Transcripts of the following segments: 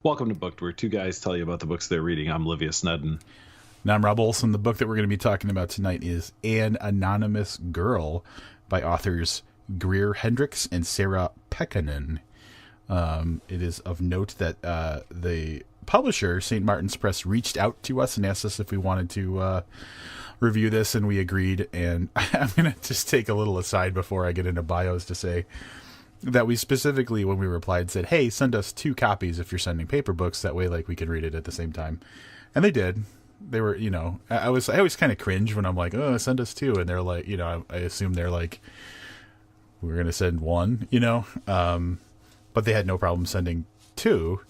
Welcome to Booked, where two guys tell you about the books they're reading. I'm Livia Snedden. And I'm Rob Olson. The book that we're going to be talking about tonight is An Anonymous Girl by authors Hendricks and Sarah Pekkanen. It is of note that the publisher, St. Martin's Press, reached out to us and asked us if we wanted to review this, and we agreed. And I'm going to just take a little aside before I get into bios to say that we specifically, when we replied, said, hey, send us 2 copies if you're sending paper books. That way, like, we can read it at the same time. And they did. They were, I always kind of cringe when I'm like, oh, send us 2. And they're like, I assume they're like, we're going to send 1, but they had no problem sending 2.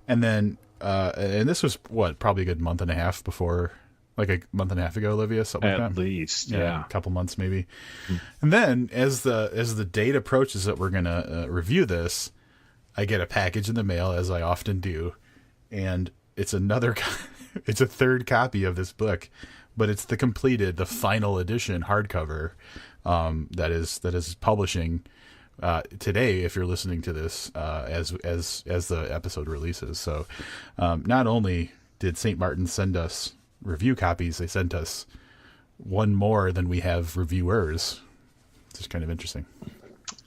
And then, and this was probably a good month and a half before, like a month and a half ago, Olivia, something like that. At least, yeah. A couple months maybe. And then as the date approaches that we're going to review this, I get a package in the mail, as I often do. And it's it's a third copy of this book, but it's the final edition hardcover that is publishing today, if you're listening to this as the episode releases. So not only did St. Martin send us review copies, they sent us one more than we have reviewers. It's just kind of interesting.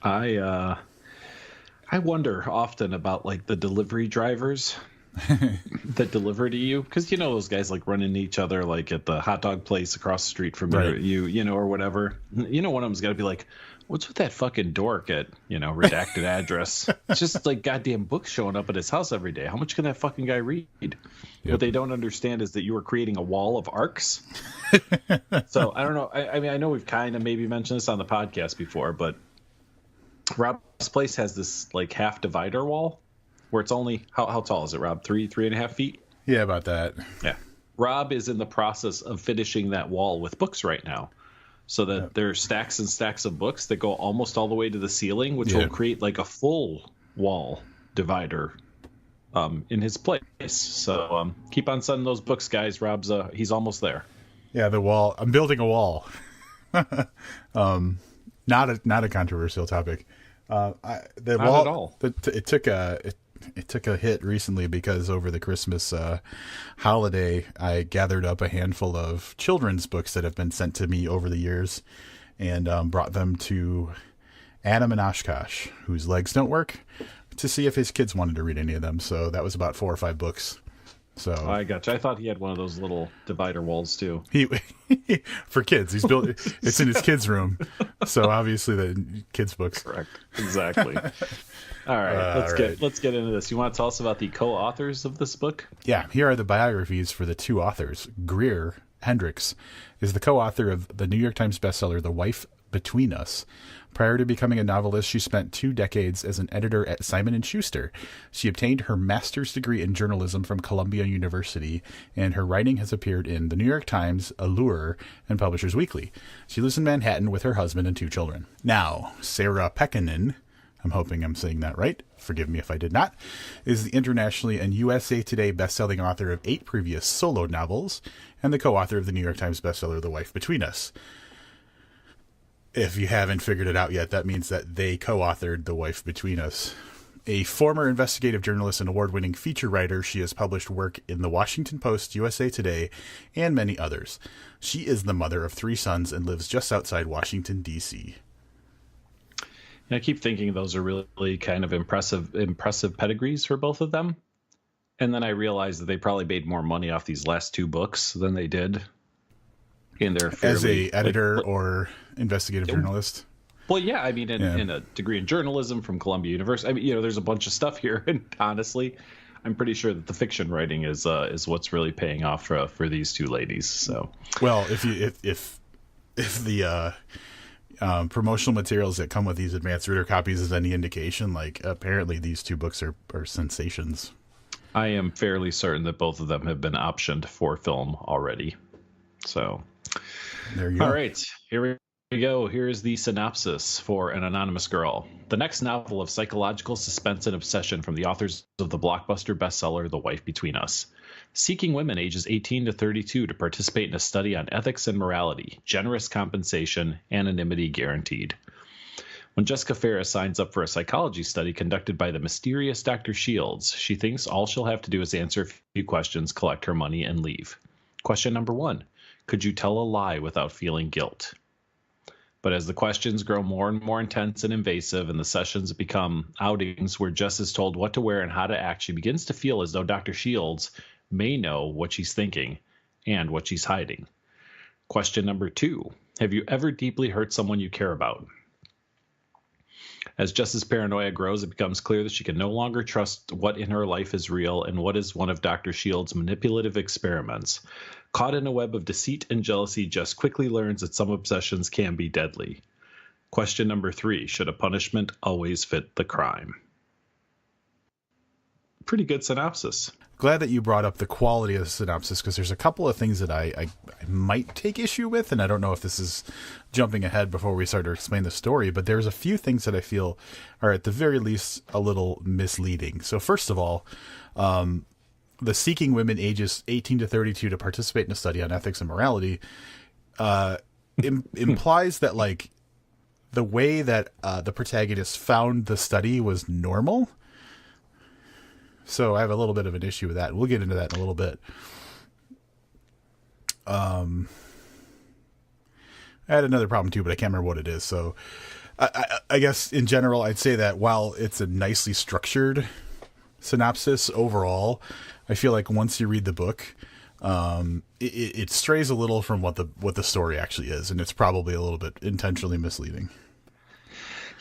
I wonder often about like the delivery drivers that deliver to you, because those guys like run into each other like at the hot dog place across the street from Right. you or whatever. One of them's got to be like, what's with that fucking dork at redacted address? It's just like goddamn books showing up at his house every day. How much can that fucking guy read? Yep. What they don't understand is that you are creating a wall of arcs. So I don't know. I mean, I know we've kind of maybe mentioned this on the podcast before, but Rob's place has this like half divider wall where it's only how tall is it, Rob? 3.5 feet? Yeah, about that. Yeah. Rob is in the process of finishing that wall with books right now, so that there are stacks and stacks of books that go almost all the way to the ceiling, which will create like a full wall divider in his place. So keep on sending those books, guys. Rob's he's almost there. Yeah, the wall. I'm building a wall. Not a controversial topic. The Not wall at all. It took a hit recently because over the Christmas holiday, I gathered up a handful of children's books that have been sent to me over the years and brought them to Adam and Oshkosh, whose legs don't work, to see if his kids wanted to read any of them. So that was about 4 or 5 books. So I gotcha. I thought he had one of those little divider walls too. He for kids. He's built. It's in his kids' room. So obviously the kids' books. Correct. Exactly. All right. Let's get into this. You want to tell us about the co-authors of this book? Yeah. Here are the biographies for the 2 authors. Hendricks is the co-author of the New York Times bestseller The Wife Between Us. Prior to becoming a novelist, she spent 2 decades as an editor at Simon & Schuster. She obtained her master's degree in journalism from Columbia University, and her writing has appeared in The New York Times, Allure, and Publishers Weekly. She lives in Manhattan with her husband and 2 children. Now, Sarah Pekkanen, I'm hoping I'm saying that right, forgive me if I did not, is the internationally and USA Today bestselling author of 8 previous solo novels, and the co-author of the New York Times bestseller The Wife Between Us. If you haven't figured it out yet, that means that they co-authored The Wife Between Us. A former investigative journalist and award-winning feature writer, she has published work in The Washington Post, USA Today, and many others. She is the mother of 3 sons and lives just outside Washington, D.C. I keep thinking those are really kind of impressive pedigrees for both of them. And then I realized that they probably made more money off these last 2 books than they did in their as a editor or investigative journalist. Well, yeah, I mean, in a degree in journalism from Columbia University. I mean, there's a bunch of stuff here, and honestly, I'm pretty sure that the fiction writing is what's really paying off for these 2 ladies. So, well, if the promotional materials that come with these advanced reader copies is any indication, like apparently these 2 books are sensations. I am fairly certain that both of them have been optioned for film already. So there you go. All right, here we go. Here's the synopsis for An Anonymous Girl. The next novel of psychological suspense and obsession from the authors of the blockbuster bestseller The Wife Between Us. Seeking women ages 18 to 32 to participate in a study on ethics and morality, generous compensation, anonymity guaranteed. When Jessica Ferris signs up for a psychology study conducted by the mysterious Dr. Shields, she thinks all she'll have to do is answer a few questions, collect her money, and leave. Question number 1. Could you tell a lie without feeling guilt? But as the questions grow more and more intense and invasive and the sessions become outings where Jess is told what to wear and how to act, she begins to feel as though Dr. Shields may know what she's thinking and what she's hiding. Question number 2. Have you ever deeply hurt someone you care about? As Jess's paranoia grows, it becomes clear that she can no longer trust what in her life is real and what is one of Dr. Shields' manipulative experiments. Caught in a web of deceit and jealousy, Jess quickly learns that some obsessions can be deadly. Question number 3. Should a punishment always fit the crime? Pretty good synopsis. Glad that you brought up the quality of the synopsis, because there's a couple of things that I might take issue with, and I don't know if this is jumping ahead before we start to explain the story, but there's a few things that I feel are at the very least a little misleading. So first of all, the seeking women ages 18 to 32 to participate in a study on ethics and morality implies that, like, the way that the protagonist found the study was normal. So I have a little bit of an issue with that. We'll get into that in a little bit. I had another problem too, but I can't remember what it is. So I guess in general, I'd say that while it's a nicely structured synopsis overall, I feel like once you read the book, it strays a little from what the story actually is, and it's probably a little bit intentionally misleading.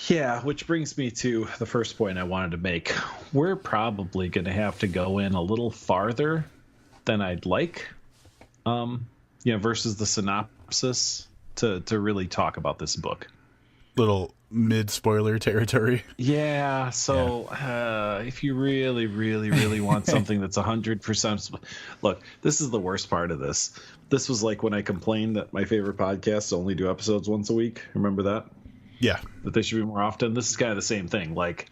Yeah, which brings me to the first point I wanted to make. We're probably going to have to go in a little farther than I'd like, versus the synopsis to really talk about this book. Little mid-spoiler territory. Yeah, so if you really, really, really want something that's 100%... Look, this is the worst part of this. This was like when I complained that my favorite podcasts only do episodes once a week. Remember that? Yeah. That they should be more often. This is kind of the same thing. Like,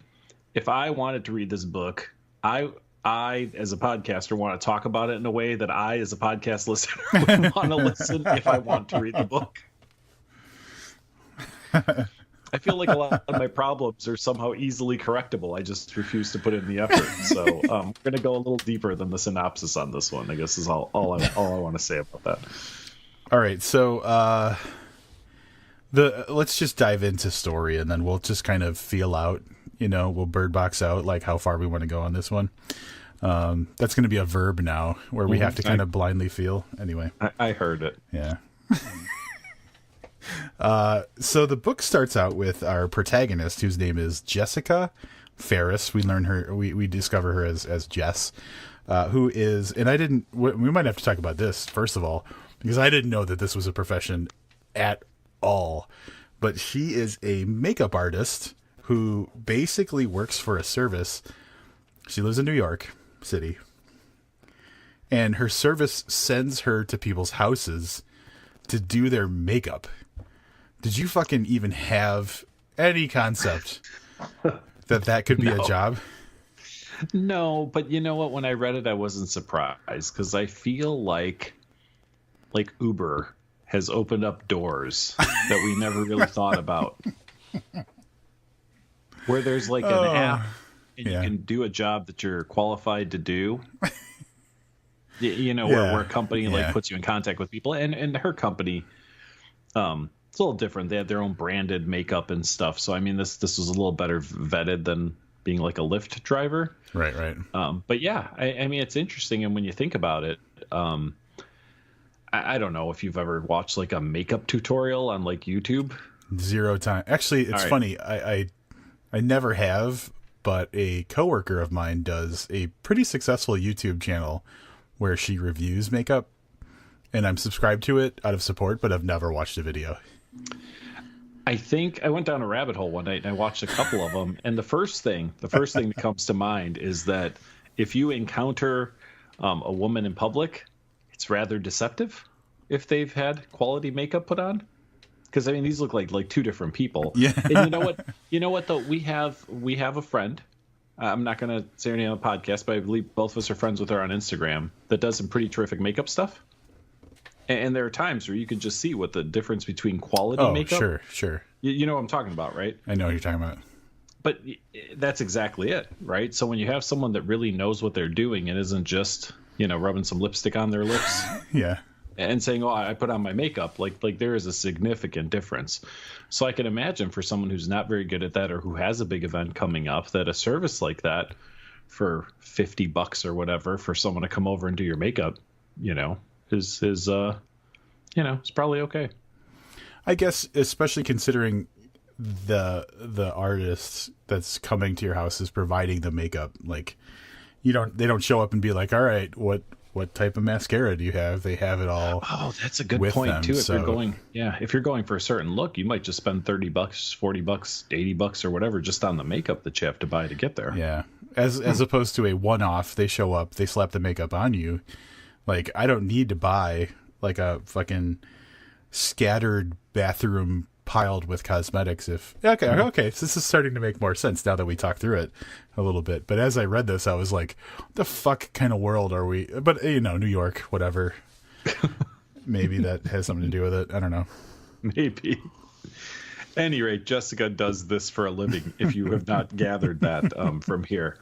if I wanted to read this book, I as a podcaster want to talk about it in a way that I as a podcast listener would want to listen if I want to read the book. I feel like a lot of my problems are somehow easily correctable. I just refuse to put in the effort. So we're going to go a little deeper than the synopsis on this one, I guess, is all I want to say about that. All right. So let's just dive into story, and then we'll just kind of feel out, we'll bird box out like how far we want to go on this one. That's going to be a verb now where we have to kind of blindly feel. Anyway. I heard it. Yeah. So the book starts out with our protagonist, whose name is Jessica Ferris. We learn her, we discover her as Jess, who is, and we might have to talk about this first of all, because I didn't know that this was a profession at all, but she is a makeup artist who basically works for a service. She lives in New York City, and her service sends her to people's houses to do their makeup. Did you fucking even have any concept that could be a job? No, but you know what? When I read it, I wasn't surprised, because I feel like Uber has opened up doors that we never really thought about. Where there's like an app and you can do a job that you're qualified to do. Where a company puts you in contact with people, and her company, it's a little different. They have their own branded makeup and stuff. So I mean, this was a little better vetted than being like a Lyft driver. Right. But yeah, I mean, it's interesting. And when you think about it, I don't know if you've ever watched like a makeup tutorial on like YouTube. 0 time. Actually, it's funny. I never have, but a coworker of mine does a pretty successful YouTube channel where she reviews makeup, and I'm subscribed to it out of support, but I've never watched a video. I think I went down a rabbit hole one night and I watched a couple of them. And the first thing that comes to mind is that if you encounter a woman in public, it's rather deceptive if they've had quality makeup put on. Because I mean, these look like two different people. Yeah. And you know what though? We have a friend. I'm not going to say her name on the podcast, but I believe both of us are friends with her on Instagram that does some pretty terrific makeup stuff. And there are times where you can just see what the difference between quality makeup sure. You know what I'm talking about, right? I know what you're talking about. But that's exactly it, right? So when you have someone that really knows what they're doing and isn't just, rubbing some lipstick on their lips Yeah. and saying, "Oh, I put on my makeup," like there is a significant difference. So I can imagine for someone who's not very good at that or who has a big event coming up, that a service like that for $50 or whatever for someone to come over and do your makeup, is it's probably okay. I guess, especially considering the artist that's coming to your house is providing the makeup. Like, they don't show up and be like, all right, what type of mascara do you have? They have it all. Oh, that's a good point them, too. If you're going for a certain look, you might just spend $30, $40, $80 or whatever just on the makeup that you have to buy to get there. Yeah. As opposed to a one-off, they show up, they slap the makeup on you. Like, I don't need to buy like a fucking scattered bathroom piled with cosmetics. Okay, so this is starting to make more sense now that we talked through it a little bit. But as I read this, I was like, what the fuck kind of world are we? But New York, whatever. Maybe that has something to do with it. I don't know. Maybe. At any rate, Jessica does this for a living, if you have not gathered that from here.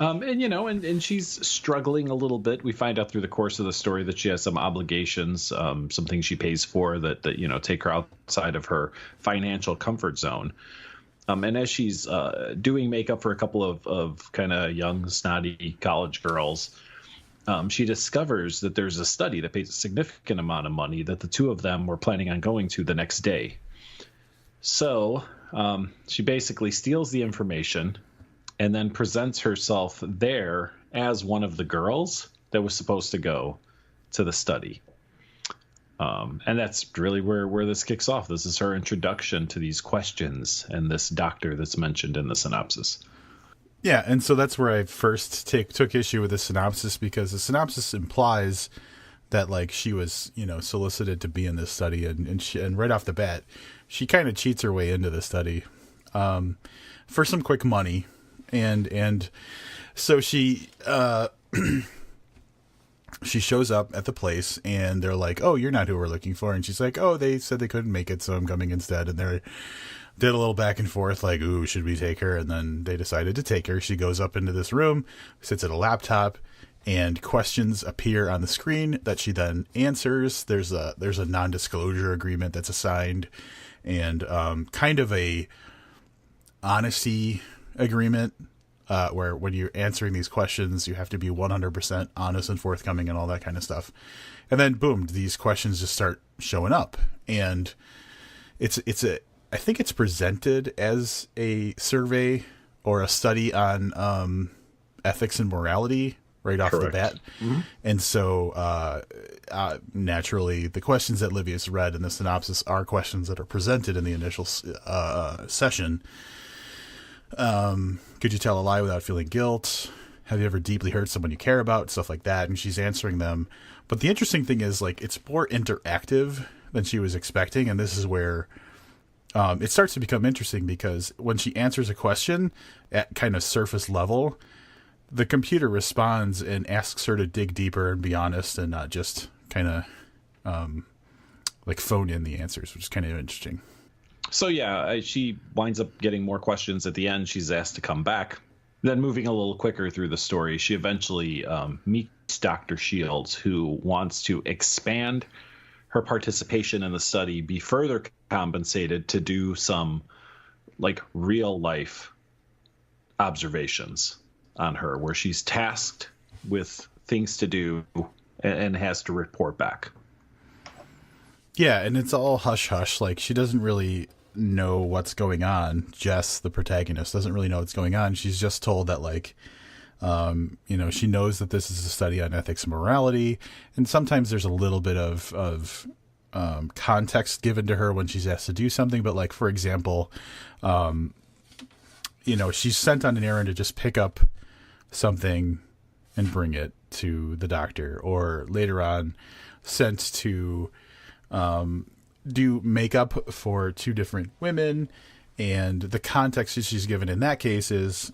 And she's struggling a little bit. We find out through the course of the story that she has some obligations, some things she pays for that take her outside of her financial comfort zone. And as she's doing makeup for a couple of kind of young, snotty college girls, she discovers that there's a study that pays a significant amount of money that the two of them were planning on going to the next day. So she basically steals the information and then presents herself there as one of the girls that was supposed to go to the study. And that's really where this kicks off. This is her introduction to these questions and this doctor that's mentioned in the synopsis. Yeah, and so that's where I first took issue with the synopsis, because the synopsis implies that like she was, solicited to be in this study, and right off the bat, she kind of cheats her way into the study for some quick money. And so she she shows up at the place and they're like, "Oh, you're not who we're looking for." And she's like, "Oh, they said they couldn't make it, so I'm coming instead." And they did a little back and forth like, "Ooh, should we take her?" And then they decided to take her. She goes up into this room, sits at a laptop, and questions appear on the screen that she then answers. There's a non-disclosure agreement that's assigned, and kind of a honesty agreement, where when you're answering these questions, you have to be 100% honest and forthcoming and all that kind of stuff. And then boom, these questions just start showing up, and I think it's presented as a survey or a study on ethics and morality right off the bat. Mm-hmm. And so naturally, the questions that Livius read in the synopsis are questions that are presented in the initial session. Could you tell a lie without feeling guilt? Have you ever deeply hurt someone you care about? Stuff like that. And she's answering them. But the interesting thing is, like, it's more interactive than she was expecting. And this is where it starts to become interesting, because when she answers a question at kind of surface level, the computer responds and asks her to dig deeper and be honest and not just kind of like phone in the answers, which is kind of interesting. So, yeah, she winds up getting more questions at the end. She's asked to come back. Then moving a little quicker through the story, she eventually meets Dr. Shields, who wants to expand her participation in the study, be further compensated to do some like real life observations on her, where she's tasked with things to do and has to report back. Yeah, and it's all hush-hush. Like, she doesn't really know what's going on. Jess, the protagonist, doesn't really know what's going on. She's just told that, like, she knows that this is a study on ethics and morality, and sometimes there's a little bit of context given to her when she's asked to do something. But, like, for example, she's sent on an errand to just pick up something and bring it to the doctor, or later on sent to do makeup for two different women. And the context that she's given in that case is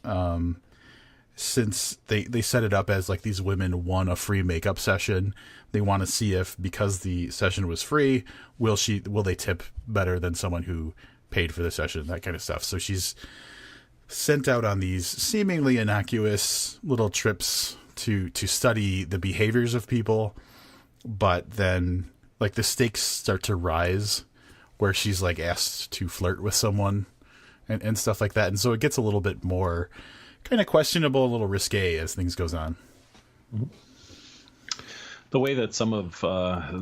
since they set it up as like these women won a free makeup session, they want to see if, because the session was free, will they tip better than someone who paid for the session, that kind of stuff. So she's sent out on these seemingly innocuous little trips to study the behaviors of people, but then like the stakes start to rise where she's like asked to flirt with someone and stuff like that. And so it gets a little bit more kind of questionable, a little risque as things goes on. Mm-hmm. The way that some of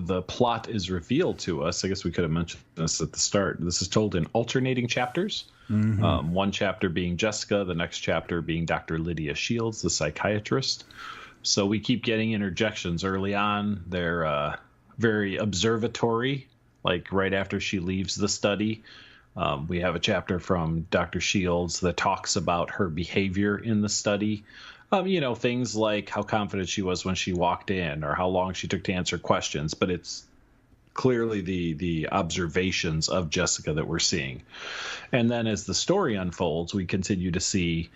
the plot is revealed to us, I guess we could have mentioned this at the start. This is told in alternating chapters. Mm-hmm. One chapter being Jessica, the next chapter being Dr. Lydia Shields, the psychiatrist. So we keep getting interjections early on. They're very observatory, like right after she leaves the study. We have a chapter from Dr. Shields that talks about her behavior in the study. Things like how confident she was when she walked in or how long she took to answer questions. But it's clearly the observations of Jessica that we're seeing. And then as the story unfolds, we continue to see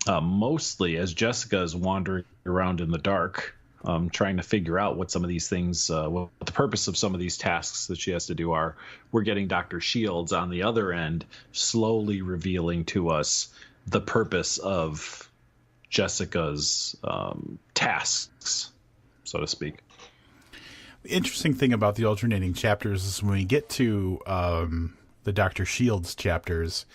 mostly as Jessica is wandering around in the dark, trying to figure out what some of these things, what the purpose of some of these tasks that she has to do are. We're getting Dr. Shields on the other end, slowly revealing to us the purpose of Jessica's tasks, so to speak. The interesting thing about the alternating chapters is when we get to the Dr. Shields chapters,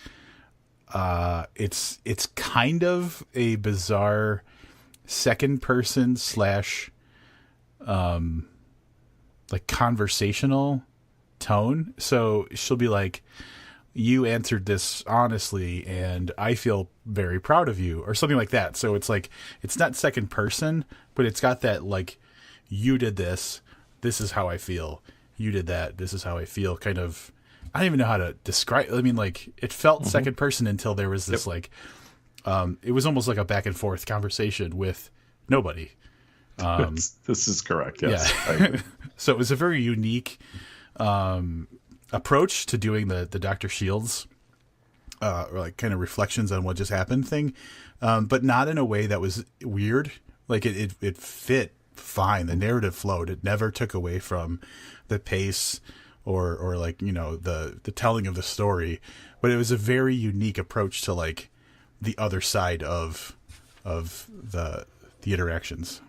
it's kind of a bizarre second person / like conversational tone. So she'll be like, you answered this honestly and I feel very proud of you, or something like that. So it's like, it's not second person, but it's got that like, you did this is how I feel. You did that, this is how I feel, kind of. I don't even know how to describe. I mean, like, it felt second person until there was this like, it was almost like a back and forth conversation with nobody. This is correct. Yes. Yeah. So it was a very unique approach to doing the Dr. Shields, or like kind of reflections on what just happened thing, but not in a way that was weird. Like it fit fine. The narrative flowed. It never took away from the pace or like, the telling of the story, but it was a very unique approach to like the other side of the interactions.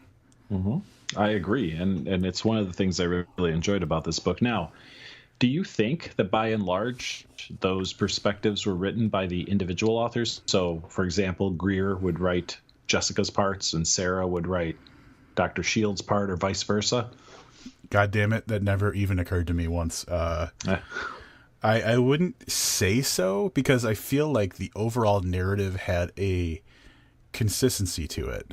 Mm-hmm. I agree. And it's one of the things I really enjoyed about this book. Now, do you think that by and large, those perspectives were written by the individual authors? So, for example, Greer would write Jessica's parts and Sarah would write Dr. Shields' part, or vice versa? God damn it. That never even occurred to me once. I wouldn't say so, because I feel like the overall narrative had a consistency to it,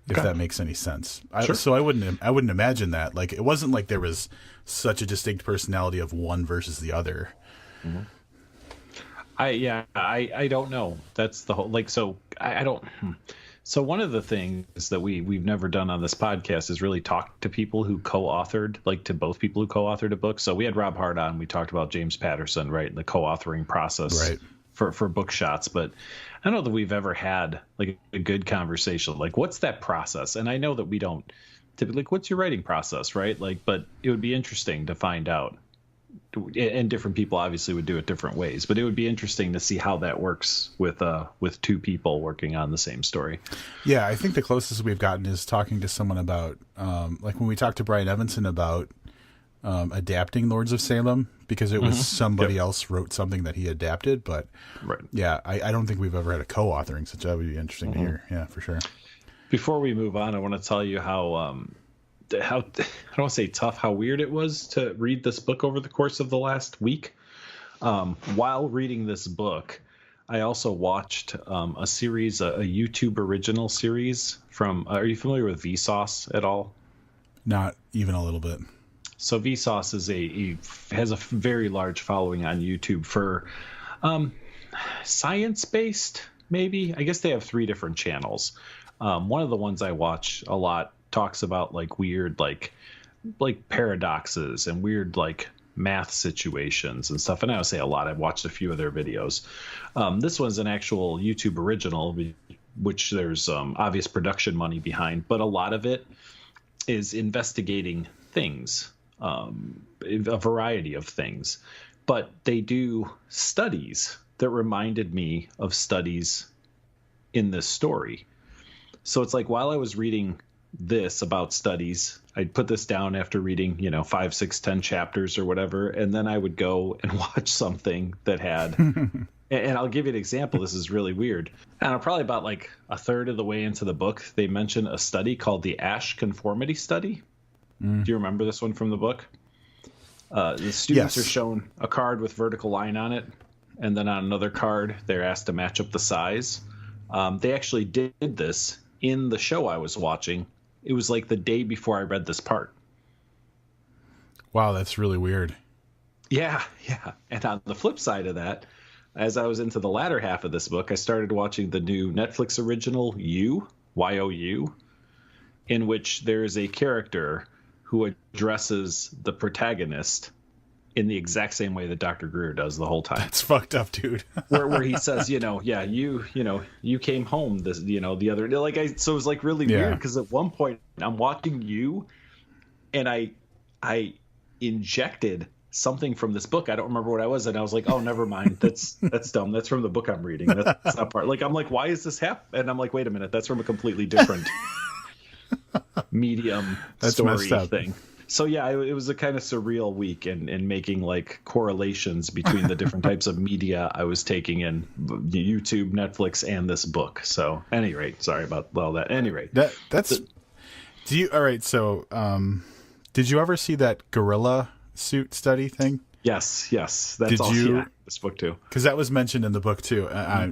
if that makes any sense. Sure. So I wouldn't imagine that. Like, it wasn't like there was such a distinct personality of one versus the other. Mm-hmm. I don't know. That's the whole, like, so I don't. So one of the things that we've never done on this podcast is really talk to people who co-authored, like to both people who co-authored a book. So we had Rob Hart on. We talked about James Patterson, right, and the co-authoring process, right, for book shots. But I don't know that we've ever had like a good conversation. Like, what's that process? And I know that we don't typically, like, what's your writing process, right? Like, but it would be interesting to find out. And different people obviously would do it different ways, but it would be interesting to see how that works with two people working on the same story. Yeah, I think the closest we've gotten is talking to someone about, like when we talked to Brian Evanson about adapting Lords of Salem, because it was somebody else wrote something that he adapted. But right. Yeah, I don't think we've ever had a co-authoring, so that would be interesting to hear. Yeah, for sure. Before we move on, I want to tell you how I don't want to say tough, how weird it was to read this book over the course of the last week. While reading this book, I also watched a series, a YouTube original series from, are you familiar with Vsauce at all? Not even a little bit. So Vsauce has a very large following on YouTube for science-based, maybe. I guess they have 3 different channels. One of the ones I watch a lot talks about like weird like paradoxes and weird like math situations and stuff. And I would say a lot. I've watched a few of their videos. This one's an actual YouTube original, which there's obvious production money behind, but a lot of it is investigating things, a variety of things. but they do studies that reminded me of studies in this story. So it's like while I was reading this about studies, I'd put this down after reading, 5, 6, 10 chapters or whatever. And then I would go and watch something that had, and I'll give you an example. This is really weird. And probably about like a third of the way into the book, they mention a study called the Asch conformity study. Do you remember this one from the book? The students are shown a card with vertical line on it. And then on another card, they're asked to match up the size. They actually did this in the show I was watching. It was like the day before I read this part. Wow, that's really weird. Yeah. And on the flip side of that, as I was into the latter half of this book, I started watching the new Netflix original Y-O-U, in which there is a character who addresses the protagonist in the exact same way that Dr. Greer does the whole time. It's fucked up, dude. where he says, you came home this, the other day. So it was like really weird because at one point I'm watching you and I injected something from this book. I don't remember what I was. And I was like, oh, never mind. That's dumb. That's from the book I'm reading. That's not part. Like, I'm like, why is this happening? And I'm like, wait a minute. That's from a completely different medium story thing. So yeah, it was a kind of surreal week and making like correlations between the different types of media I was taking in YouTube, Netflix, and this book. So at any rate, sorry about all that. At any rate, all right. So, did you ever see that gorilla suit study thing? Yes. That's also this book too. Because that was mentioned in the book too.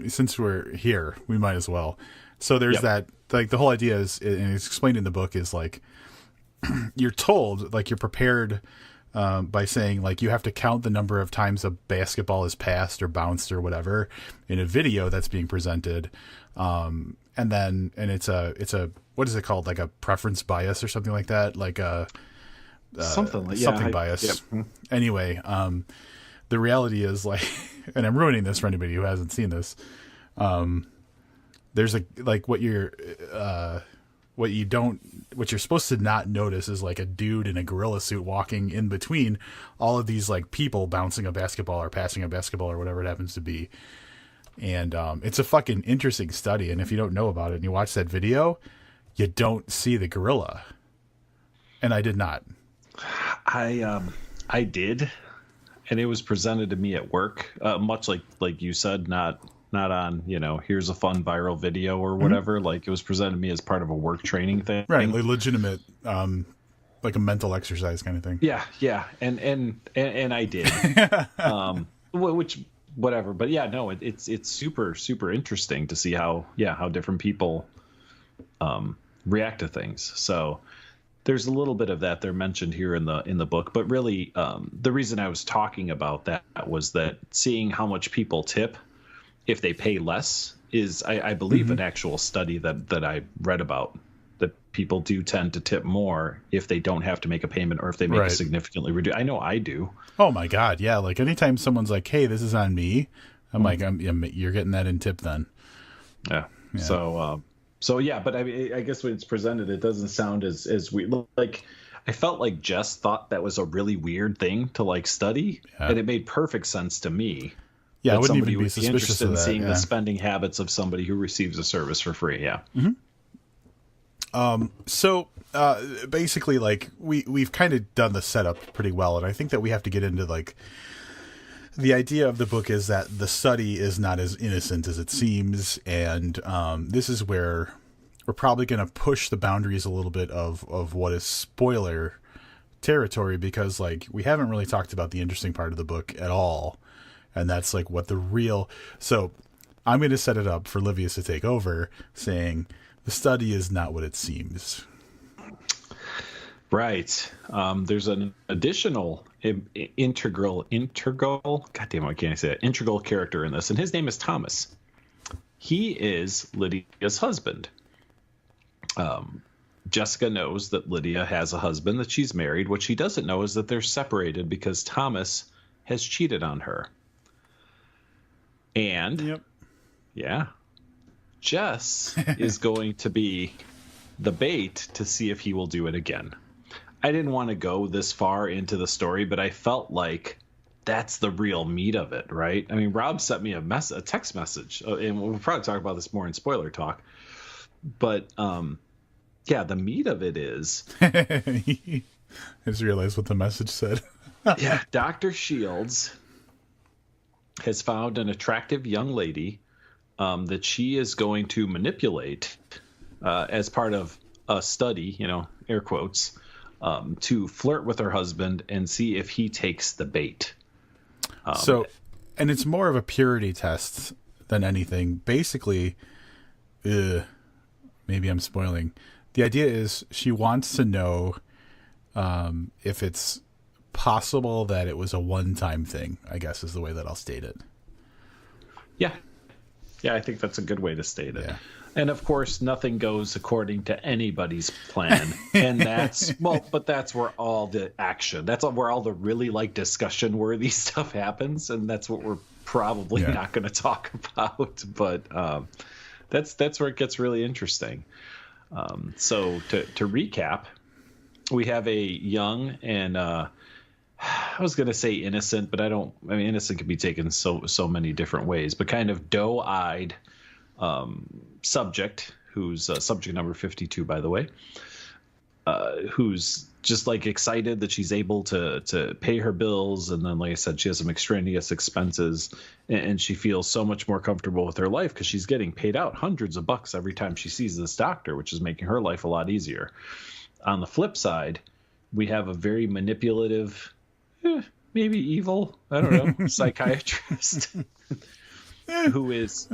Since we're here, we might as well. So there's that, like the whole idea is, and it's explained in the book, is like, you're told, like you're prepared by saying like you have to count the number of times a basketball is passed or bounced or whatever in a video that's being presented, and it's a what is it called, like a preference bias or something like that, like a something bias. Yep. Anyway, the reality is like, and I'm ruining this for anybody who hasn't seen this. There's what you're supposed to not notice is like a dude in a gorilla suit walking in between all of these like people bouncing a basketball or passing a basketball or whatever it happens to be. And it's a fucking interesting study. And if you don't know about it and you watch that video, you don't see the gorilla. And I did not. I did. And it was presented to me at work, much like you said, not on, here's a fun viral video or whatever. Mm-hmm. Like it was presented to me as part of a work training thing. Right. Like legitimate, like a mental exercise kind of thing. Yeah. And I did, which whatever, but yeah, no, it's super, super interesting to see how different people, react to things. So there's a little bit of that they're mentioned here in the book, but really, the reason I was talking about that was that seeing how much people tip if they pay less is, I believe, an actual study that I read about, that people do tend to tip more if they don't have to make a payment or if they make a significantly reduced. I know I do. Oh my God. Yeah. Like anytime someone's like, hey, this is on me, I'm like, you're getting that in tip then. Yeah. So yeah, but I guess when it's presented, it doesn't sound as weird. Like I felt like Jess thought that was a really weird thing to like study, and it made perfect sense to me. Yeah, I wouldn't even be suspicious of that. Seeing the spending habits of somebody who receives a service for free. Yeah. Mm-hmm. So basically, like we've kind of done the setup pretty well, and I think that we have to get into like the idea of the book is that the study is not as innocent as it seems, and this is where we're probably going to push the boundaries a little bit of what is spoiler territory, because like we haven't really talked about the interesting part of the book at all. And that's like what the real... So I'm going to set it up for Livius to take over, saying the study is not what it seems. Right. There's an additional integral... God damn it, why can't I say that? Integral character in this, and his name is Thomas. He is Lydia's husband. Jessica knows that Lydia has a husband, that she's married. What she doesn't know is that they're separated because Thomas has cheated on her. And Jess is going to be the bait to see if he will do it again. I didn't want to go this far into the story, but I felt like that's the real meat of it, right? I mean, Rob sent me a text message, and we'll probably talk about this more in spoiler talk. But yeah, the meat of it is. I just realized what the message said. Yeah, Dr. Shields has found an attractive young lady that she is going to manipulate as part of a study, air quotes, to flirt with her husband and see if he takes the bait. And it's more of a purity test than anything. Basically, maybe I'm spoiling. The idea is she wants to know if it's possible that it was a one-time thing, I guess is the way that I'll state it. Yeah. Yeah, I think that's a good way to state it. Yeah. And of course, nothing goes according to anybody's plan. And but that's where all the action, where all the really discussion worthy stuff happens. And that's what we're probably not going to talk about. But that's where it gets really interesting. So to recap, we have a young and I was going to say innocent, but innocent can be taken so many different ways, but kind of doe-eyed subject, who's subject number 52, by the way, who's just excited that she's able to pay her bills. And then, like I said, she has some extraneous expenses and she feels so much more comfortable with her life because she's getting paid out hundreds of bucks every time she sees this doctor, which is making her life a lot easier. On the flip side, we have a very manipulative, maybe evil, I don't know, psychiatrist who is,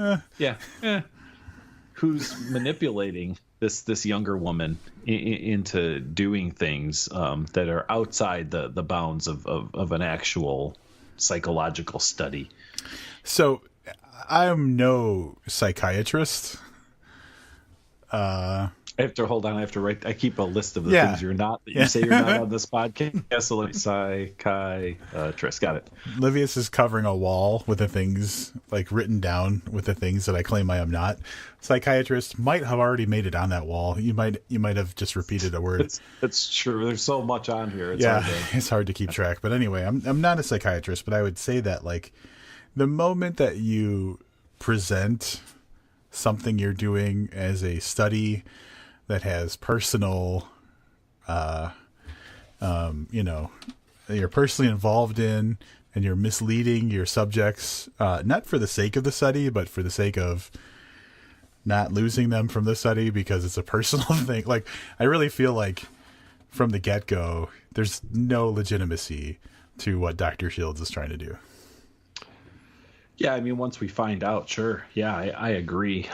who's manipulating this younger woman into doing things that are outside the bounds of an actual psychological study. So I'm no psychiatrist. I have to hold on. I have to write. I keep a list of the things you're not. That you say you're not on this podcast. So let me psychiatrist. Got it. Livius is covering a wall with the things written down with the things that I claim I am not. Psychiatrist might have already made it on that wall. You might have just repeated a word. It's true. There's so much on here. It's hard to keep track. But anyway, I'm not a psychiatrist, but I would say that the moment that you present something you're doing as a study that has personal, you're personally involved in, and you're misleading your subjects, not for the sake of the study, but for the sake of not losing them from the study because it's a personal thing. I really feel from the get-go, there's no legitimacy to what Dr. Shields is trying to do. Yeah, once we find out, sure. Yeah, I agree.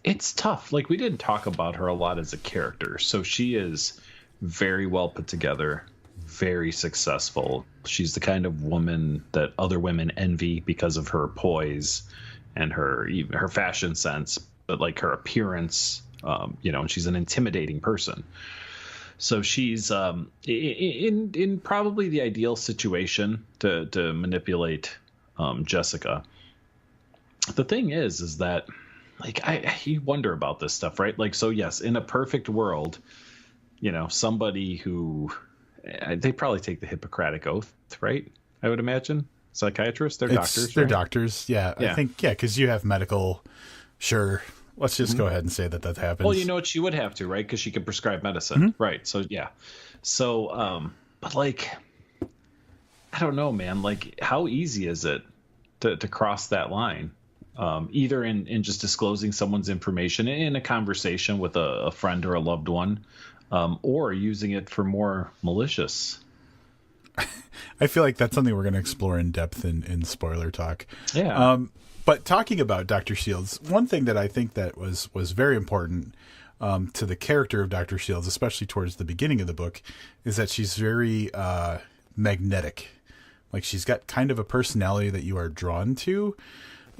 It's tough. We didn't talk about her a lot as a character. So she is very well put together, very successful. She's the kind of woman that other women envy because of her poise and her fashion sense, but her appearance, and she's an intimidating person. So she's in probably the ideal situation to manipulate Jessica. The thing is that you wonder about this stuff, right? So yes, in a perfect world, somebody who they probably take the Hippocratic Oath, right? I would imagine psychiatrists, they're doctors. They're right? doctors, yeah. I think because you have medical. Sure, let's just go ahead and say that happens. Well, you know what, she would have to, right? Because she can prescribe medicine, right? So yeah. So, but I don't know, man. How easy is it to cross that line? Either in just disclosing someone's information in a conversation with a friend or a loved one, or using it for more malicious. I feel like that's something we're going to explore in depth in spoiler talk. Yeah. But talking about Dr. Shields, one thing that I think that was very important to the character of Dr. Shields, especially towards the beginning of the book, is that she's very magnetic. She's got kind of a personality that you are drawn to.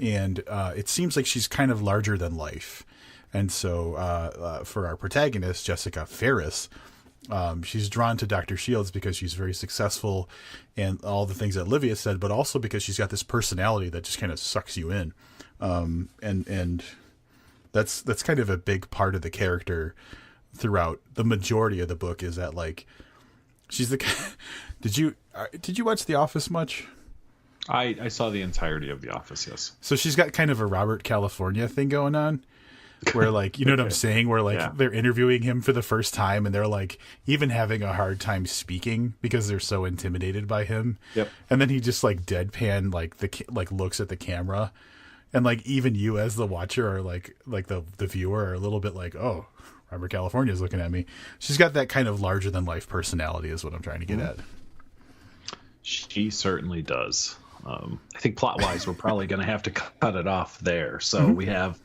And it seems like she's kind of larger than life. And so for our protagonist, Jessica Ferris, she's drawn to Dr. Shields because she's very successful and all the things that Olivia said, but also because she's got this personality that just kind of sucks you in. And that's kind of a big part of the character throughout the majority of the book is that she's the did you watch The Office much? I saw the entirety of The Office, yes. So she's got kind of a Robert California thing going on. Where, like, you know what I'm saying? Where, like, they're interviewing him for the first time and they're, like, even having a hard time speaking because they're so intimidated by him. Yep. And then he just, like, deadpan, like, looks at the camera. And, like, even you as the watcher are, like the viewer are a little bit like, oh, Robert California's looking at me. She's got that kind of larger-than-life personality is what I'm trying to get at. She certainly does. I think plot-wise, we're probably going to have to cut it off there. So we have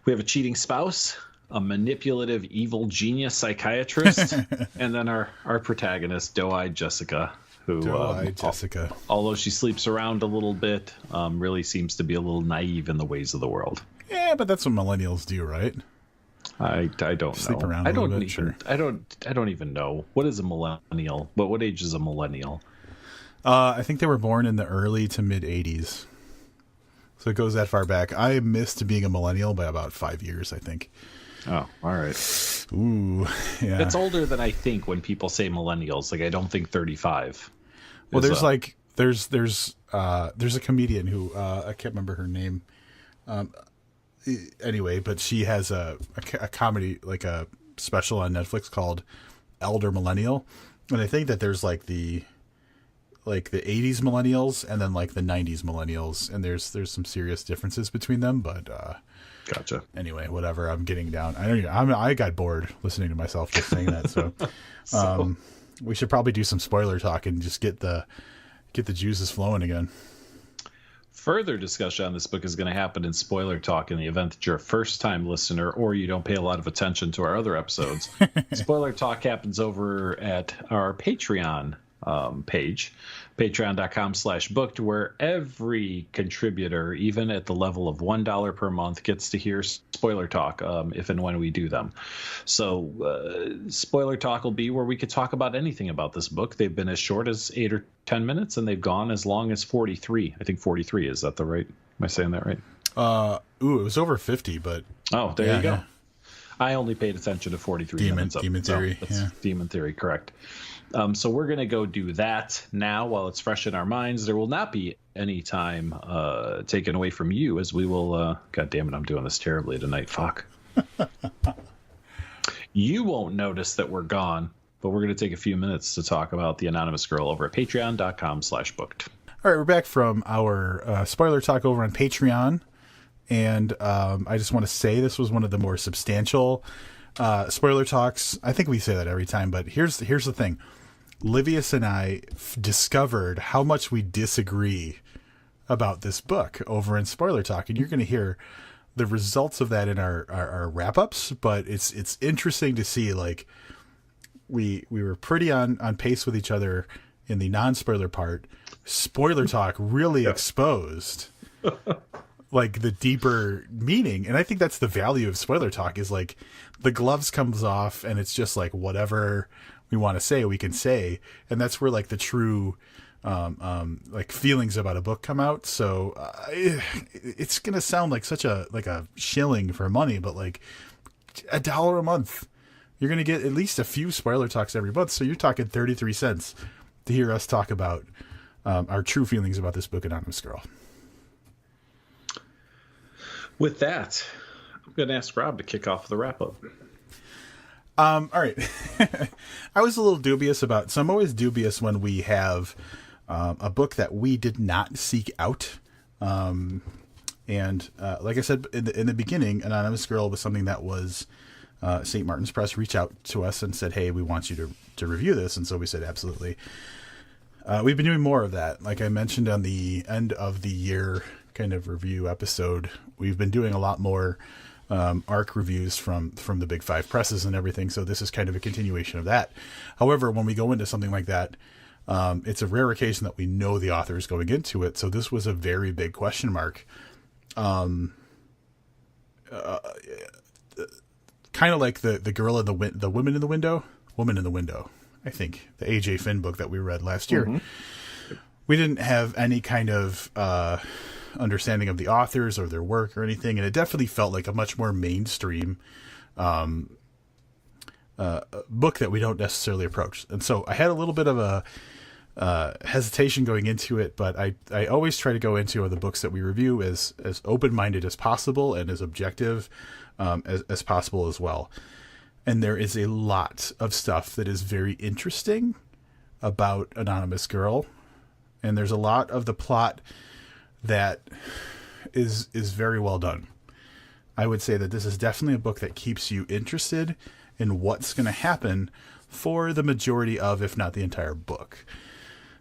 a cheating spouse, a manipulative, evil genius psychiatrist, and then our protagonist, doe-eyed Jessica, who, although she sleeps around a little bit, really seems to be a little naive in the ways of the world. Yeah, but that's what millennials do, right? I don't Sleep know. around a little bit, sure. I don't even know. What is a millennial? What age is a millennial? I think they were born in the early to mid 80s. So it goes that far back. I missed being a millennial by about 5 years, I think. Oh, all right. Ooh, yeah. It's older than I think when people say millennials. Like, I don't think 35. Well, there's a comedian who I can't remember her name. Anyway, but she has a comedy, like a special on Netflix called Elder Millennial, and I think that there's like the 80s millennials and then like the 90s millennials, and there's some serious differences between them, but gotcha. Anyway, whatever. I'm getting down. I got bored listening to myself just saying that, so we should probably do some spoiler talk and just get the juices flowing again. Further discussion on this book is going to happen in spoiler talk in the event that you're a first-time listener or you don't pay a lot of attention to our other episodes. Spoiler talk happens over at our Patreon page, patreon.com/booked, where every contributor, even at the level of $1 per month, gets to hear spoiler talk if and when we do them. So spoiler talk will be where we could talk about anything about this book. They've been as short as 8 or 10 minutes, and they've gone as long as 43. I think 43. Is that the right? Am I saying that right? It was over 50, but there you go. Yeah. I only paid attention to 43 minutes. Demon Theory. Demon Theory, correct. So we're going to go do that now while it's fresh in our minds. There will not be any time taken away from you, as we will... God damn it, I'm doing this terribly tonight. Fuck. You won't notice that we're gone, but we're going to take a few minutes to talk about The Anonymous Girl over at patreon.com/booked. All right, we're back from our spoiler talk over on Patreon. And I just want to say this was one of the more substantial spoiler talks. I think we say that every time, but here's the thing. Livius and I discovered how much we disagree about this book over in spoiler talk, and you're going to hear the results of that in our wrap-ups. But it's interesting to see, like, we were pretty on pace with each other in the non-spoiler part. Spoiler talk really exposed like the deeper meaning, and I think that's the value of spoiler talk, is like the gloves comes off and it's just like whatever we want to say we can say, and that's where like the true like feelings about a book come out. So it's gonna sound like such a shilling for money, but like $1 a month, you're gonna get at least a few spoiler talks every month, so you're talking 33 cents to hear us talk about our true feelings about this book, Anonymous Girl. With that, I'm going to ask Rob to kick off the wrap-up. All right. I was a little dubious about... So I'm always dubious when we have a book that we did not seek out. And like I said in the beginning, Anonymous Girl was something that was... St. Martin's Press reached out to us and said, hey, we want you to review this. And so we said, absolutely. We've been doing more of that. Like I mentioned on the end of the year kind of review episode, we've been doing a lot more ARC reviews from the big five presses and everything. So this is kind of a continuation of that. However, when we go into something like that, it's a rare occasion that we know the author is going into it. So this was a very big question mark. Kind of like the girl in the woman in the window, I think, the AJ Finn book that we read last year. Mm-hmm. We didn't have any kind of understanding of the authors or their work or anything, and it definitely felt like a much more mainstream book that we don't necessarily approach. And so I had a little bit of hesitation going into it, but I always try to go into the books that we review as open-minded as possible and as objective as possible as well. And there is a lot of stuff that is very interesting about Anonymous Girl, and there's a lot of the plot that is very well done. I would say that this is definitely a book that keeps you interested in what's going to happen for the majority of, if not the entire book.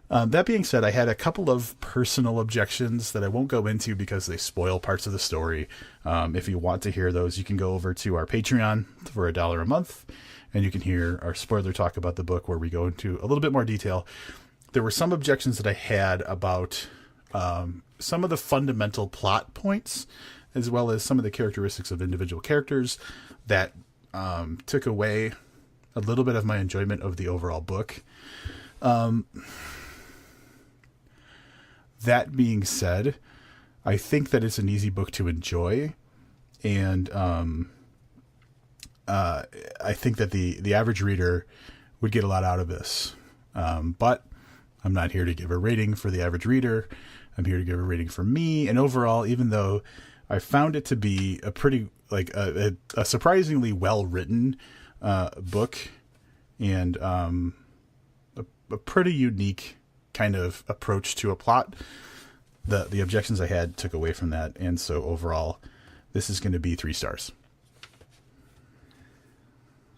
That being said, I had a couple of personal objections that I won't go into because they spoil parts of the story. If you want to hear those, you can go over to our Patreon for $1 a month, and you can hear our spoiler talk about the book where we go into a little bit more detail. There were some objections that I had about some of the fundamental plot points, as well as some of the characteristics of individual characters that took away a little bit of my enjoyment of the overall book. That being said, I think that it's an easy book to enjoy, and I think that the average reader would get a lot out of this. But I'm not here to give a rating for the average reader. I'm here to give a rating for me. And overall, even though I found it to be a pretty, a surprisingly well-written book, and a pretty unique kind of approach to a plot, the objections I had took away from that. And so overall, this is going to be 3 stars.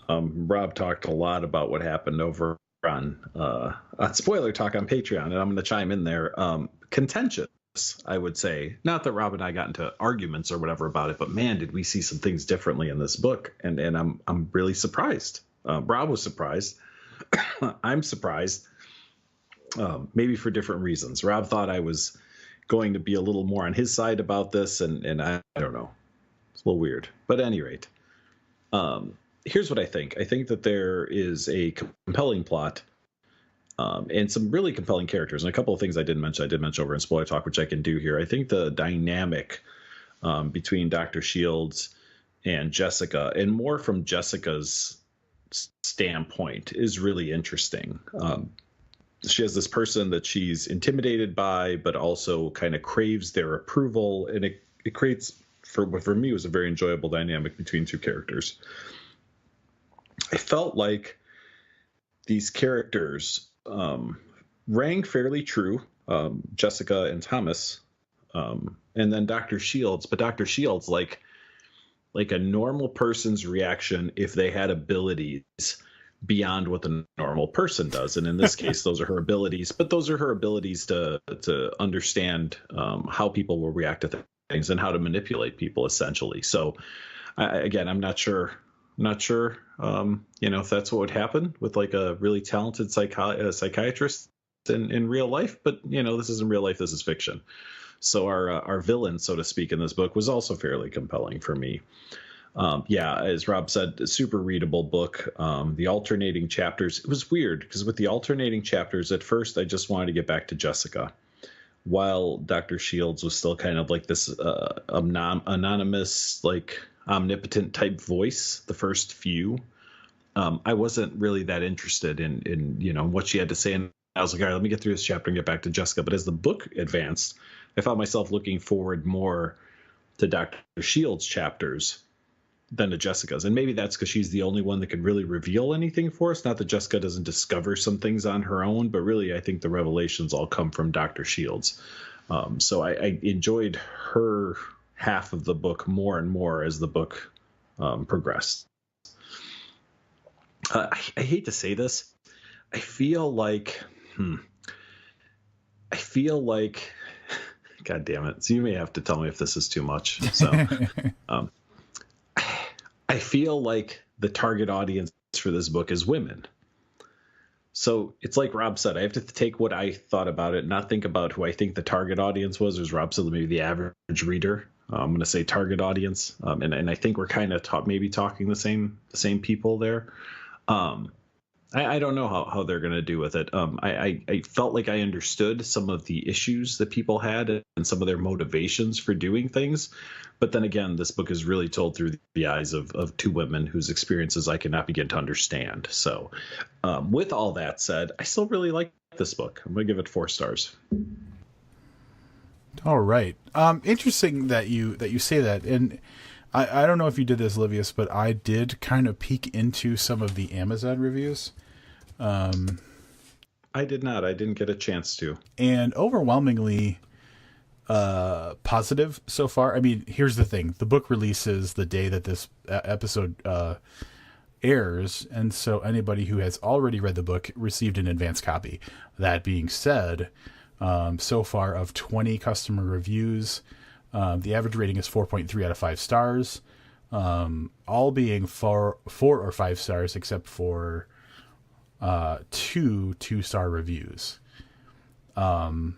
Rob talked a lot about what happened over on Spoiler Talk on Patreon, and I'm going to chime in there. Contentious, I would say. Not that Rob and I got into arguments or whatever about it, but man, did we see some things differently in this book, and I'm really surprised. Rob was surprised. I'm surprised. Maybe for different reasons. Rob thought I was going to be a little more on his side about this, and I don't know. It's a little weird. But at any rate, here's what I think. I think that there is a compelling plot and some really compelling characters. And a couple of things I did mention over in Spoiler Talk, which I can do here. I think the dynamic between Dr. Shields and Jessica, and more from Jessica's standpoint, is really interesting. She has this person that she's intimidated by, but also kind of craves their approval. And it creates, for me, it was a very enjoyable dynamic between 2 characters. I felt like these characters rang fairly true, Jessica and Thomas, and then Dr. Shields. But Dr. Shields, like a normal person's reaction if they had abilities beyond what the normal person does. And in this case, those are her abilities, but those are her abilities to understand how people will react to things and how to manipulate people, essentially. So again, I'm not sure, if that's what would happen with like a really talented psychiatrist in real life, but this isn't real life. This is fiction. So our villain, so to speak, in this book was also fairly compelling for me. As Rob said, a super readable book. The alternating chapters, it was weird because with the alternating chapters, at first I just wanted to get back to Jessica, while Dr. Shields was still kind of like this anonymous, like omnipotent type voice. The first few, I wasn't really that interested in what she had to say, and I was like, all right, let me get through this chapter and get back to Jessica. But as the book advanced, I found myself looking forward more to Dr. Shields' chapters than to Jessica's. And maybe that's because she's the only one that could really reveal anything for us. Not that Jessica doesn't discover some things on her own, but really I think the revelations all come from Dr. Shields. So I enjoyed her half of the book more and more as the book progressed. I hate to say this. I feel like, God damn it. So you may have to tell me if this is too much. So, I feel like the target audience for this book is women. So it's like Rob said, I have to take what I thought about it, not think about who I think the target audience was. As Rob said, maybe the average reader. I'm going to say target audience. And I think we're kind of talking the same people there. I don't know how they're going to do with it. I felt like I understood some of the issues that people had and some of their motivations for doing things. But then again, this book is really told through the eyes of two women whose experiences I cannot begin to understand. So with all that said, I still really like this book. I'm going to give it 4 stars. All right. Interesting that you say that. And I don't know if you did this, Livius, but I did kind of peek into some of the Amazon reviews. I did not. I didn't get a chance to. And overwhelmingly positive so far. I mean, here's the thing. The book releases the day that this episode airs, and so anybody who has already read the book received an advance copy. That being said, so far of 20 customer reviews, the average rating is 4.3 out of 5 stars, all being 4 or 5 stars except for 2 2-star reviews. And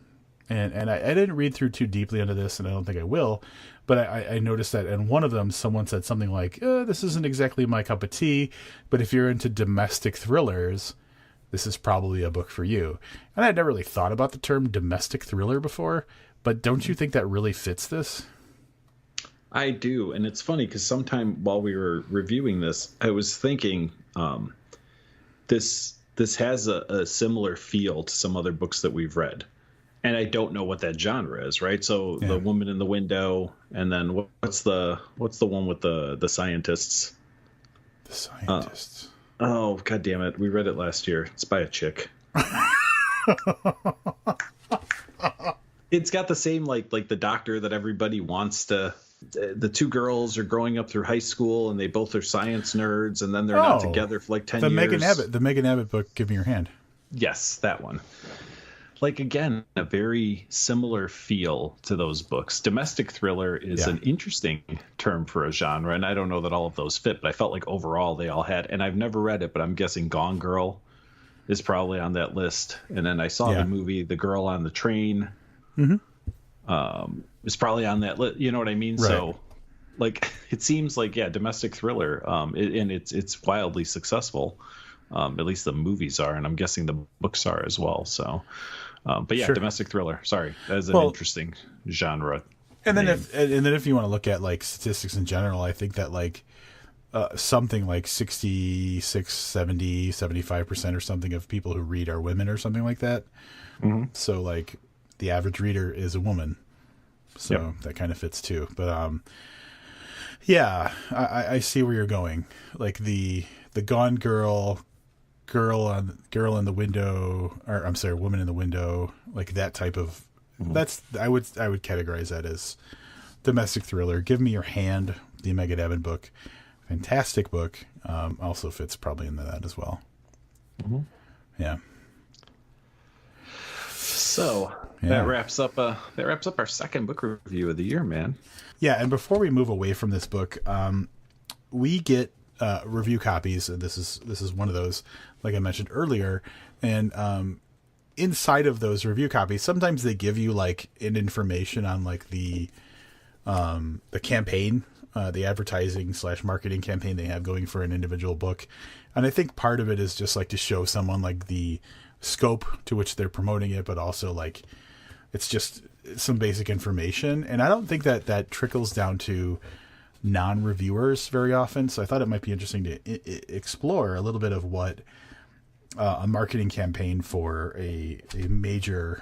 I didn't read through too deeply into this, and I don't think I will, but I noticed that in one of them, someone said something like, this isn't exactly my cup of tea, but if you're into domestic thrillers, this is probably a book for you. And I'd never really thought about the term domestic thriller before, but don't you think that really fits this? I do. And it's funny because sometime while we were reviewing this, I was thinking this has a similar feel to some other books that we've read. And I don't know what that genre is, right? So The Woman in the Window, and then what's the one with the scientists? The Scientists. Oh, God damn it. We read it last year. It's by a chick. It's got the same, like the doctor that everybody wants to. The 2 girls are growing up through high school, and they both are science nerds, and then they're not together for like 10 years. The Megan Abbott book, Give Me Your Hand. Yes, that one. Like, again, a very similar feel to those books. Domestic thriller is an interesting term for a genre, and I don't know that all of those fit, but I felt like overall they all had, and I've never read it, but I'm guessing Gone Girl is probably on that list. And then I saw the movie The Girl on the Train. Mm-hmm. Is probably on that list. You know what I mean? Right. So, like, it seems like, domestic thriller, and it's wildly successful. At least the movies are, and I'm guessing the books are as well. So, but sure. Domestic thriller. Sorry, that is an interesting genre. And then if you want to look at like statistics in general, I think that like something like 66, 70, 75% or something of people who read are women or something like that. Mm-hmm. So like the average reader is a woman. So that kind of fits too. But I see where you're going. Like the Gone Girl in the window, or I'm sorry, Woman in the Window, like that type of that's I would categorize that as domestic thriller. Give Me Your Hand, the Megan Abbott book, fantastic book. Also fits probably into that as well. Mm-hmm. Yeah. So that wraps up our second book review of the year, man. Yeah, and before we move away from this book, we get review copies, and this is one of those, like I mentioned earlier, and inside of those review copies, sometimes they give you like an information on like the campaign, the advertising / marketing campaign they have going for an individual book. And I think part of it is just like to show someone like the scope to which they're promoting it, but also like it's just some basic information. And I don't think that trickles down to non-reviewers very often. So I thought it might be interesting to explore a little bit of what a marketing campaign for a major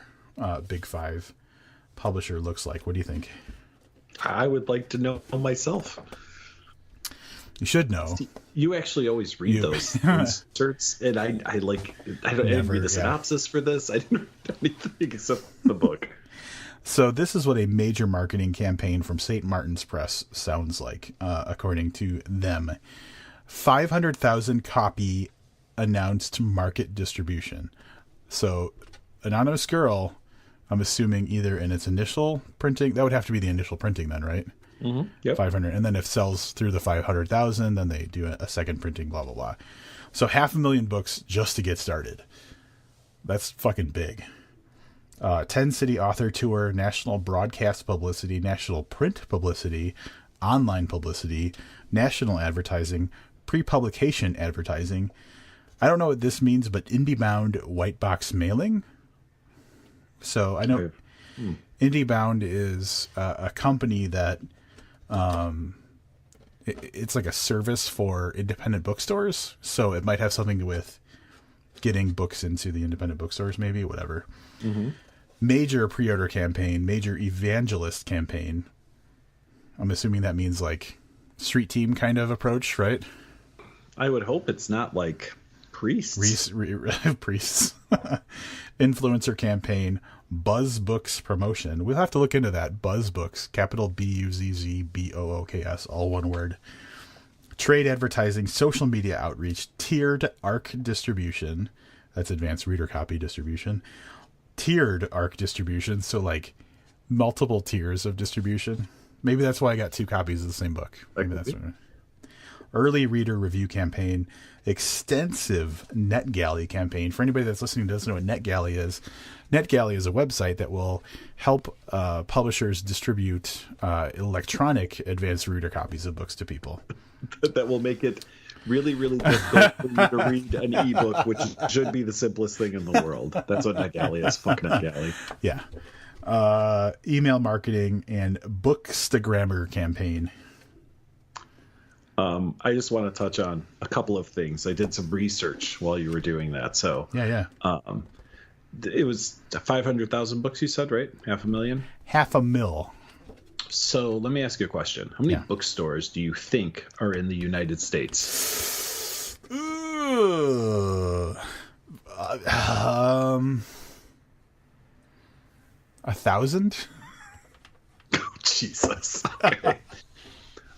Big Five publisher looks like. What do you think? I would like to know myself. You should know. You actually always read those inserts, and I didn't read the synopsis for this. I didn't read anything except the book. So this is what a major marketing campaign from St. Martin's Press sounds like, according to them. 500,000 copy announced market distribution. So Anonymous Girl, I'm assuming either in its initial printing, that would have to be the initial printing then, right? Mm-hmm. Yep. 500, and then if it sells through the 500,000, then they do a second printing, blah, blah, blah. So 500,000 books just to get started. That's fucking big. 10-city author tour, national broadcast publicity, national print publicity, online publicity, national advertising, pre-publication advertising, I don't know what this means, but IndieBound white box mailing. So I know IndieBound is a company that it's like a service for independent bookstores. So it might have something with getting books into the independent bookstores, maybe, whatever. Mm-hmm. Major pre-order campaign, major evangelist campaign. I'm assuming that means like street team kind of approach, right? I would hope it's not like priests. Priests. Influencer campaign, Buzz Books promotion. We'll have to look into that. Buzz Books, capital BUZZBOOKS, all one word. Trade advertising, social media outreach, tiered ARC distribution. That's advanced reader copy distribution. Tiered ARC distribution, so like multiple tiers of distribution. Maybe that's why I got 2 copies of the same book. Maybe that's what. Early reader review campaign, extensive NetGalley campaign. For anybody that's listening who doesn't know what NetGalley is a website that will help publishers distribute electronic advanced reader copies of books to people. That will make it really, really difficult for you to read an ebook, which should be the simplest thing in the world. That's what NetGalley is. Fuck NetGalley. Yeah. Email marketing and Bookstagrammer campaign. I just want to touch on a couple of things. I did some research while you were doing that. So yeah. It was 500,000 books, you said, right? 500,000? 500,000. So let me ask you a question. How many bookstores do you think are in the United States? 1,000? Oh, Jesus. Okay.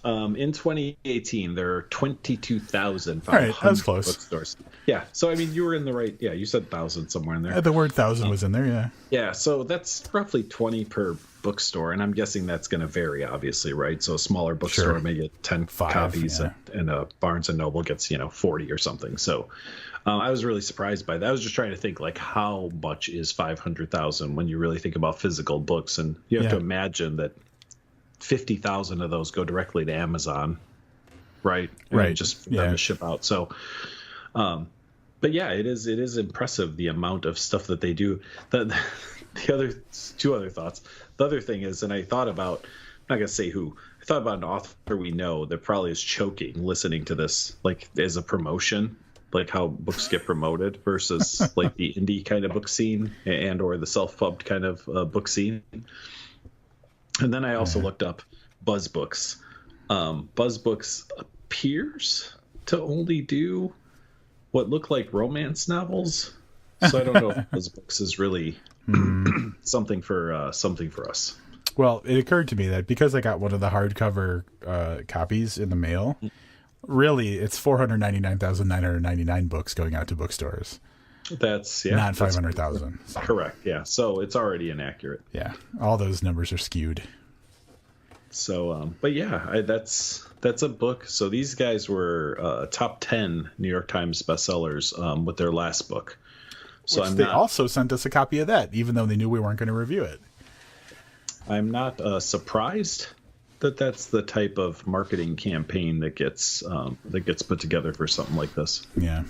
In 2018, there are 22,500 bookstores. Yeah, so I mean, you were in the right. Yeah, you said 1,000 somewhere in there. The word 1,000 was in there. Yeah. Yeah, so that's roughly 20 per bookstore, and I'm guessing that's going to vary, obviously, right? So a smaller bookstore may get 10 copies, and a Barnes and Noble gets 40 or something. So I was really surprised by that. I was just trying to think like how much is 500,000 when you really think about physical books, and you have to imagine that 50,000 of those go directly to Amazon, right? And just for them to ship out. So, but yeah, it is impressive the amount of stuff that they do. The other 2 other thoughts. The other thing is, and I thought about, I'm not gonna say who. I thought about an author we know that probably is choking listening to this, like as a promotion, like how books get promoted versus like the indie kind of book scene and or the self-pubbed kind of book scene. And then I also looked up BuzzBooks. BuzzBooks appears to only do what look like romance novels. So I don't know if BuzzBooks is really something for us. Well, it occurred to me that because I got one of the hardcover copies in the mail, really it's 499,999 books going out to bookstores. That's not 500,000. Correct. Yeah. So it's already inaccurate. Yeah. All those numbers are skewed. So, but yeah, that's a book. So these guys were top 10 New York Times bestsellers with their last book. So they also sent us a copy of that, even though they knew we weren't going to review it. I'm not surprised that that's the type of marketing campaign that gets put together for something like this. Yeah.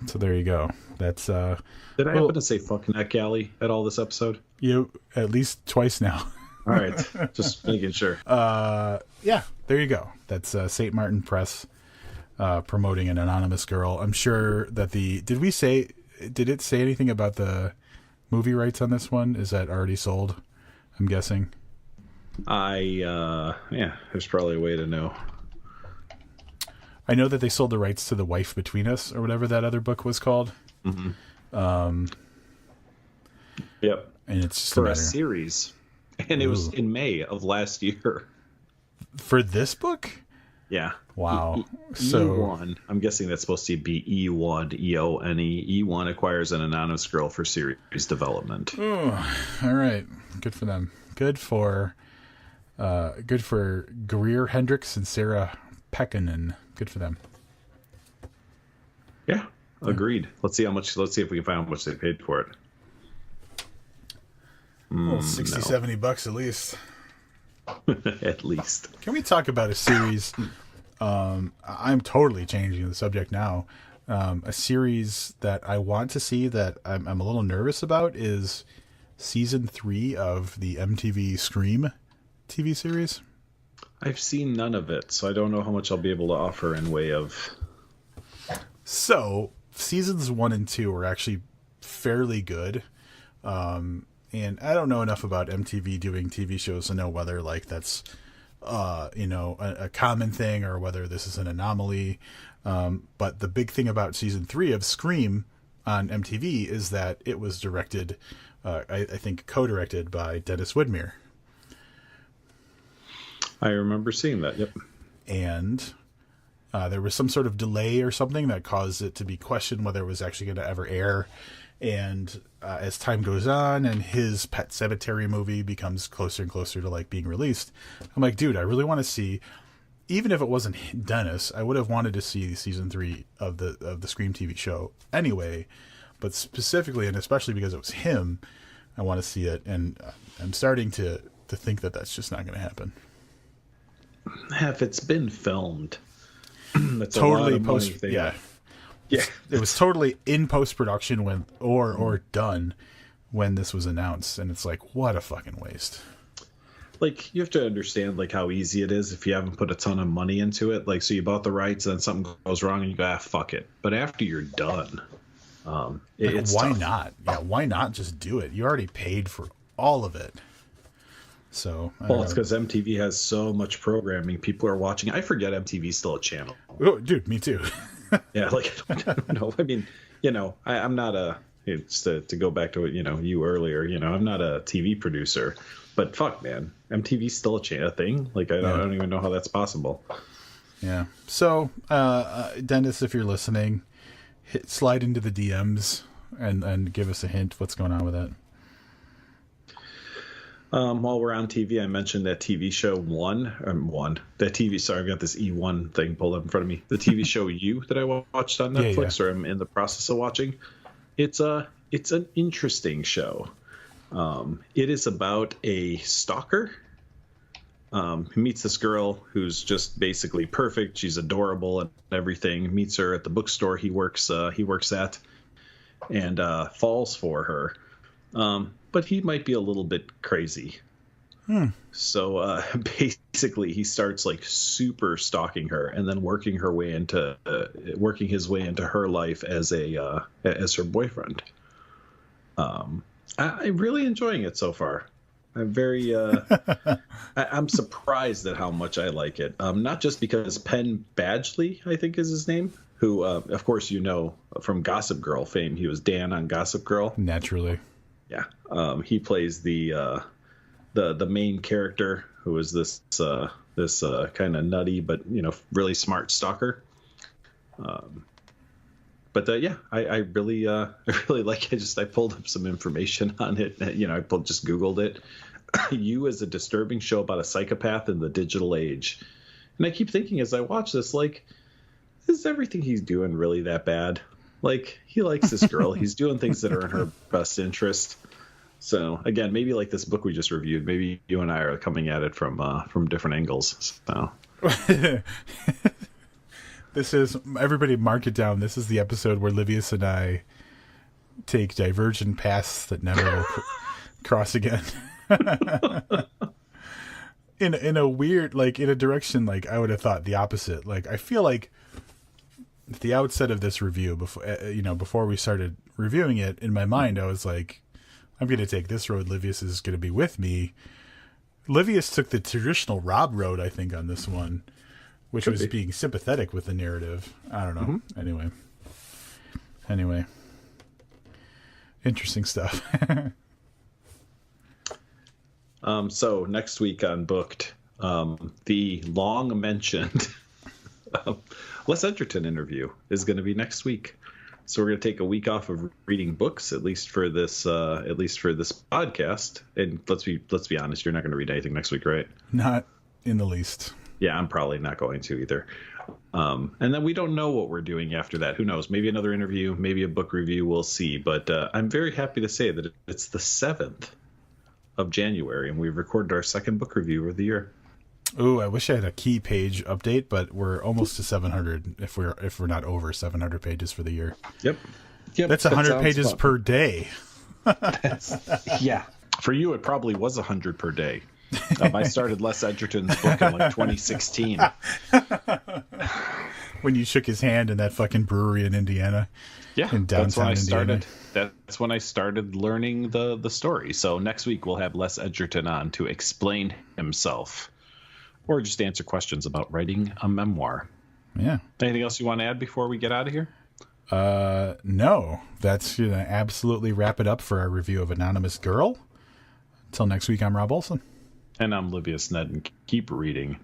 So there you go. That's Did I happen to say fuck NetGalley at all this episode? You at least twice now. All right, just making sure. Yeah, there you go. That's St. Martin Press promoting an anonymous girl. I'm sure that did it say anything about the movie rights on this one? Is that already sold? I'm guessing. There's probably a way to know. I know that they sold the rights to The Wife Between Us, or whatever that other book was called. Mm-hmm. Yep. And it's just for a series. And it was in May of last year. For this book? Yeah. Wow. E1. I'm guessing that's supposed to be E1, E-O-N-E. E1 acquires an anonymous girl for series development. Oh, all right. Good for them. Good for Greer Hendricks and Sarah Pekkanen. Good for them. Yeah, agreed. Let's see if we can find how much they paid for it. Well, 60, $70 at least. At least. Can we talk about a series? I'm totally changing the subject now, A series that I want to see that I'm a little nervous about is season 3 of the MTV Scream TV series. I've seen none of it, so I don't know how much I'll be able to offer in way of... So, seasons 1 and 2 are actually fairly good. And I don't know enough about MTV doing TV shows to know whether like that's a common thing or whether this is an anomaly. But the big thing about season 3 of Scream on MTV is that it was directed, I think co-directed by Dennis Widmere. I remember seeing that, yep. And there was some sort of delay or something that caused it to be questioned whether it was actually going to ever air. And as time goes on and his Pet Sematary movie becomes closer and closer to like being released, I'm like, dude, I really want to see, even if it wasn't Dennis, I would have wanted to see season 3 of the Scream TV show anyway. But specifically, and especially because it was him, I want to see it. And I'm starting to think that that's just not going to happen. If it's been filmed, that's totally a lot of money. Yeah, it was totally in post-production when or done when this was announced, and it's like, what a fucking waste. Like, you have to understand like how easy it is if you haven't put a ton of money into it. Like, so you bought the rights, and then something goes wrong, and you go, fuck it. But after you're done, it's why tough. not? Yeah, why not just do it? You already paid for all of it. So, well, it's because MTV has so much programming. People are watching. I forget MTV's still a channel. Oh, dude, me too. Yeah, like, I don't know. I mean, I'm not a, it's to go back to what, you earlier, I'm not a TV producer, but fuck, man, MTV's still a thing. Like, I don't even know how that's possible. Yeah. So, Dennis, if you're listening, slide into the DMs and give us a hint what's going on with that. While we're on TV, I mentioned that TV show sorry, I've got this E1 thing pulled up in front of me. The TV show You that I watched on Netflix, or I'm in the process of watching. It's an interesting show. It is about a stalker who meets this girl who's just basically perfect. She's adorable and everything. Meets her at the bookstore he works at, and falls for her. But he might be a little bit crazy. So basically, he starts like super stalking her, and then working his way into her life as her boyfriend. I'm really enjoying it so far. I'm very I'm surprised at how much I like it. Not just because Penn Badgley, I think is his name, who of course from Gossip Girl fame. He was Dan on Gossip Girl. Naturally. Yeah, he plays the main character, who is this kind of nutty but really smart stalker. But I really like it. I pulled up some information on it. I just Googled it. You is a disturbing show about a psychopath in the digital age, and I keep thinking as I watch this, like, is everything he's doing really that bad? Like, he likes this girl. He's doing things that are in her best interest. So again, maybe like this book we just reviewed, maybe you and I are coming at it from different angles. So this is, everybody mark it down. This is the episode where Livius and I take divergent paths that never will cross again. in a weird, like, in a direction, like, I would have thought the opposite. Like, I feel like at the outset of this review, before we started reviewing it, in my mind, I was like, I'm going to take this road. Livius is going to be with me. Livius took the traditional Rob road, I think, on this one, which was being sympathetic with the narrative. I don't know. Mm-hmm. Anyway. Interesting stuff. So next week on Booked, the long mentioned Les Edgerton interview is going to be next week. So we're going to take a week off of reading books, at least for this podcast. And let's be honest, you're not going to read anything next week, right? Not in the least. Yeah, I'm probably not going to either. And then we don't know what we're doing after that. Who knows? Maybe another interview, maybe a book review. We'll see. But I'm very happy to say that it's the 7th of January, and we've recorded our second book review of the year. Ooh, I wish I had a key page update, but we're almost to 700 if we're not over 700 pages for the year. Yep. That's 100 pages per day. Yeah. For you, it probably was 100 per day. I started Les Edgerton's book in like 2016. When you shook his hand in that fucking brewery in Indiana. Yeah, in downtown Indiana. That's when I started learning the story. So next week we'll have Les Edgerton on to explain himself, or just answer questions about writing a memoir. Yeah. Anything else you want to add before we get out of here? No. That's going to absolutely wrap it up for our review of Anonymous Girl. Until next week, I'm Rob Olson. And I'm Livius Ned, and keep reading.